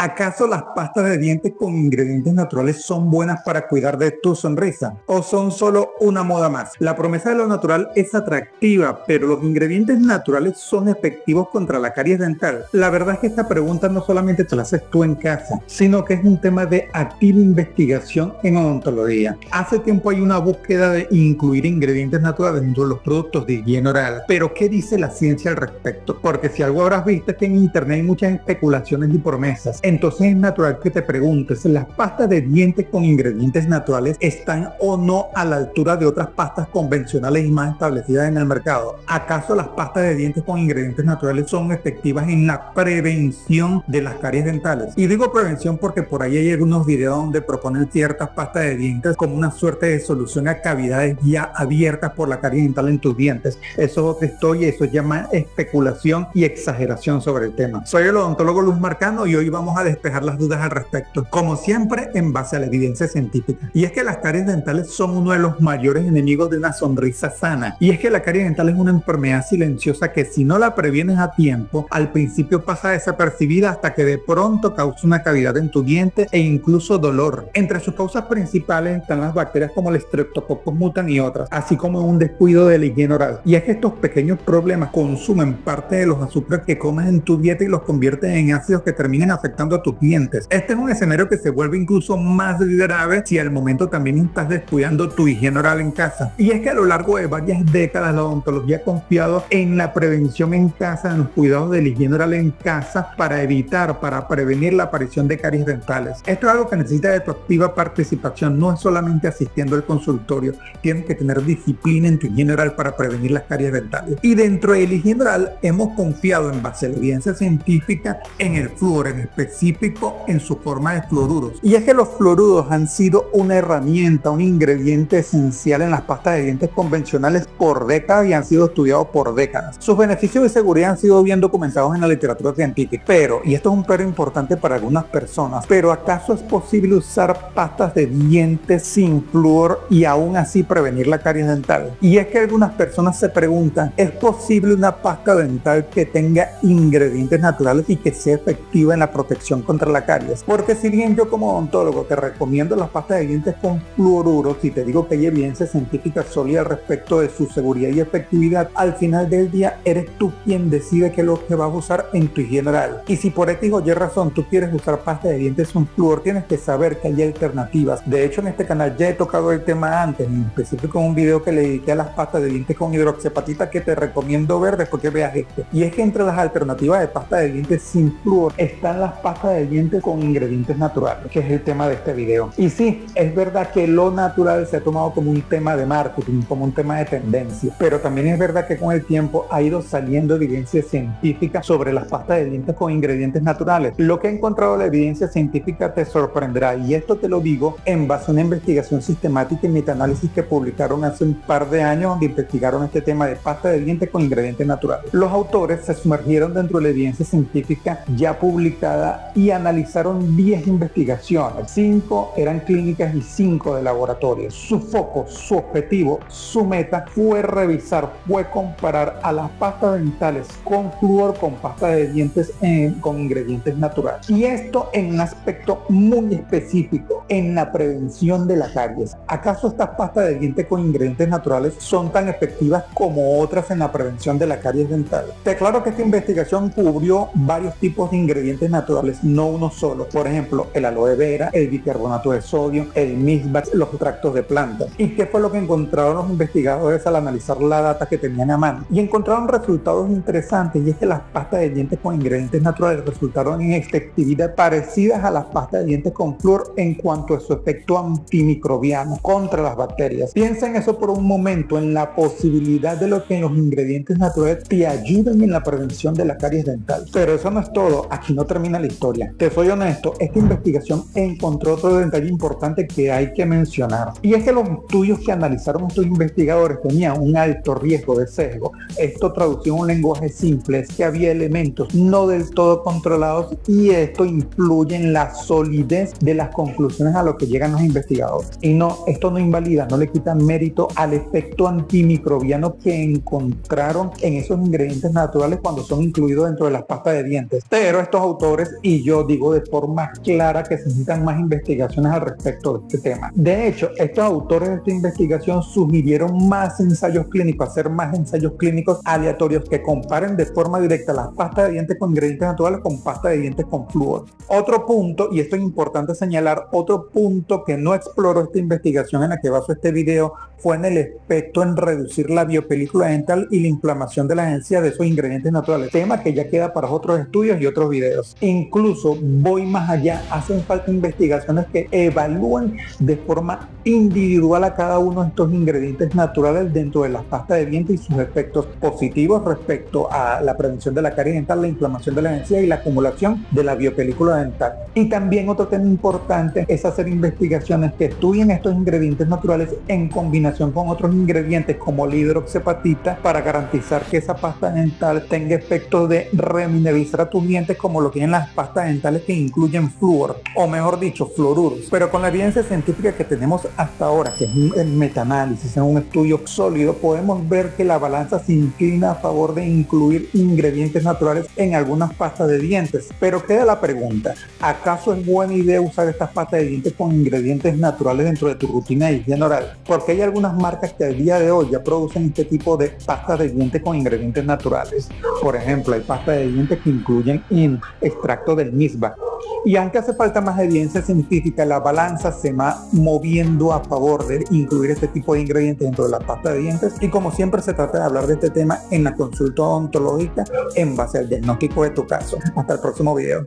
¿Acaso las pastas de dientes con ingredientes naturales son buenas para cuidar de tu sonrisa? ¿O son solo una moda más? La promesa de lo natural es atractiva, pero ¿los ingredientes naturales son efectivos contra la caries dental? La verdad es que esta pregunta no solamente te la haces tú en casa, sino que es un tema de activa investigación en odontología. Hace tiempo hay una búsqueda de incluir ingredientes naturales dentro de los productos de higiene oral. Pero ¿qué dice la ciencia al respecto? Porque si algo habrás visto es que en internet hay muchas especulaciones y promesas. Entonces es natural que te preguntes, ¿las pastas de dientes con ingredientes naturales están o no a la altura de otras pastas convencionales y más establecidas en el mercado? ¿Acaso las pastas de dientes con ingredientes naturales son efectivas en la prevención de las caries dentales? Y digo prevención porque por ahí hay algunos videos donde proponen ciertas pastas de dientes como una suerte de solución a cavidades ya abiertas por la caries dental en tus dientes. Eso es otra historia, eso llama especulación y exageración sobre el tema. Soy el odontólogo Luz Marcano y hoy vamos a despejar las dudas al respecto, como siempre en base a la evidencia científica. Y es que las caries dentales son uno de los mayores enemigos de una sonrisa sana. Y es que la caries dental es una enfermedad silenciosa que si no la previenes a tiempo, al principio pasa desapercibida hasta que de pronto causa una cavidad en tu diente e incluso dolor. Entre sus causas principales están las bacterias como el Streptococcus mutans y otras, así como un descuido de la higiene oral. Y es que estos pequeños problemas consumen parte de los azúcares que comes en tu dieta y los convierten en ácidos que terminan afectando a tus dientes. Este es un escenario que se vuelve incluso más grave si al momento también estás descuidando tu higiene oral en casa. Y es que a lo largo de varias décadas la odontología ha confiado en la prevención en casa, en los cuidados de la higiene oral en casa para evitar, para prevenir la aparición de caries dentales. Esto es algo que necesita de tu activa participación, no es solamente asistiendo al consultorio, tienes que tener disciplina en tu higiene oral para prevenir las caries dentales. Y dentro de la higiene oral hemos confiado en base a la evidencia científica en el flúor, en específico en su forma de fluoruros. Y es que los fluoruros han sido una herramienta, un ingrediente esencial en las pastas de dientes convencionales por décadas y han sido estudiados por décadas. Sus beneficios de seguridad han sido bien documentados en la literatura científica. Pero, y esto es un pero importante para algunas personas, pero ¿acaso es posible usar pastas de dientes sin flúor y aún así prevenir la caries dental? Y es que algunas personas se preguntan, ¿es posible una pasta dental que tenga ingredientes naturales y que sea efectiva en la protección contra la caries? Porque si bien yo como odontólogo te recomiendo las pastas de dientes con fluoruros y te digo que hay evidencia científica sólida al respecto de su seguridad y efectividad, al final del día eres tú quien decide qué es lo que vas a usar en tu higiene oral. Y si por X o Y razón tú quieres usar pasta de dientes con flúor, tienes que saber que hay alternativas. De hecho, en este canal ya he tocado el tema antes, en específico en un video que le dediqué a las pastas de dientes con hidroxiapatita que te recomiendo ver después que veas este. Y es que entre las alternativas de pasta de dientes sin flúor están las pastas de dientes con ingredientes naturales, que es el tema de este video. Y sí, es verdad que lo natural se ha tomado como un tema de marketing, como un tema de tendencia, pero también es verdad que con el tiempo ha ido saliendo evidencia científica sobre las pastas de dientes con ingredientes naturales. Lo que ha encontrado la evidencia científica te sorprenderá, y esto te lo digo en base a una investigación sistemática y metaanálisis que publicaron hace un par de años, donde investigaron este tema de pasta de dientes con ingredientes naturales. Los autores se sumergieron dentro de la evidencia científica ya publicada y analizaron 10 investigaciones. 5 eran clínicas y 5 de laboratorio. Su foco, su objetivo, su meta fue revisar, fue comparar a las pastas dentales con flúor con pasta de dientes con ingredientes naturales. Y esto en un aspecto muy específico, en la prevención de la caries. ¿Acaso estas pastas de dientes con ingredientes naturales son tan efectivas como otras en la prevención de la caries dental? Te aclaro que esta investigación cubrió varios tipos de ingredientes naturales, no uno solo. Por ejemplo, el aloe vera, el bicarbonato de sodio, el misvax, los extractos de plantas. ¿Y qué fue lo que encontraron los investigadores al analizar la data que tenían a mano? Y encontraron resultados interesantes, y es que las pastas de dientes con ingredientes naturales resultaron en efectividad parecidas a las pastas de dientes con flúor en cuanto a su efecto antimicrobiano contra las bacterias. Piensa en eso por un momento, en la posibilidad de lo que los ingredientes naturales te ayudan en la prevención de la caries dental. Pero eso no es todo, aquí no termina la historia. Te soy honesto, esta investigación encontró otro detalle importante que hay que mencionar, y es que los estudios que analizaron estos investigadores tenían un alto riesgo de sesgo. Esto traducido en un lenguaje simple es que había elementos no del todo controlados, y esto influye en la solidez de las conclusiones a lo que llegan los investigadores. Y no, esto no invalida, no le quita mérito al efecto antimicrobiano que encontraron en esos ingredientes naturales cuando son incluidos dentro de las pastas de dientes. Pero estos autores y y yo digo de forma clara que se necesitan más investigaciones al respecto de este tema. De hecho, estos autores de esta investigación sugirieron más ensayos clínicos, hacer más ensayos clínicos aleatorios que comparen de forma directa las pastas de dientes con ingredientes naturales con pasta de dientes con flúor. Otro punto, y esto es importante señalar, otro punto que no exploró esta investigación en la que basó este video fue en el efecto en reducir la biopelícula dental y la inflamación de las encías de esos ingredientes naturales, tema que ya queda para otros estudios y otros videos. Incluso voy más allá, hacen falta investigaciones que evalúen de forma individual a cada uno de estos ingredientes naturales dentro de la pasta de dientes y sus efectos positivos respecto a la prevención de la caries dental, la inflamación de la encía y la acumulación de la biopelícula dental. Y también otro tema importante es hacer investigaciones que estudien estos ingredientes naturales en combinación con otros ingredientes como la hidroxapatita para garantizar que esa pasta dental tenga efectos de remineralizar a tus dientes como lo tienen las pastas dentales que incluyen flúor, o mejor dicho, fluoruros. Pero con la evidencia científica que tenemos hasta ahora, que es el metaanálisis, en un estudio sólido, podemos ver que la balanza se inclina a favor de incluir ingredientes naturales en algunas pastas de dientes. Pero queda la pregunta, ¿acaso es buena idea usar estas pastas de dientes con ingredientes naturales dentro de tu rutina de higiene oral? Porque hay algunas marcas que al día de hoy ya producen este tipo de pastas de dientes con ingredientes naturales. Por ejemplo, hay pastas de dientes que incluyen extracto del misba. Y aunque hace falta más evidencia científica, la balanza se va moviendo a favor de incluir este tipo de ingredientes dentro de la pasta de dientes. Y como siempre, se trata de hablar de este tema en la consulta odontológica en base al diagnóstico de tu caso. Hasta el próximo video.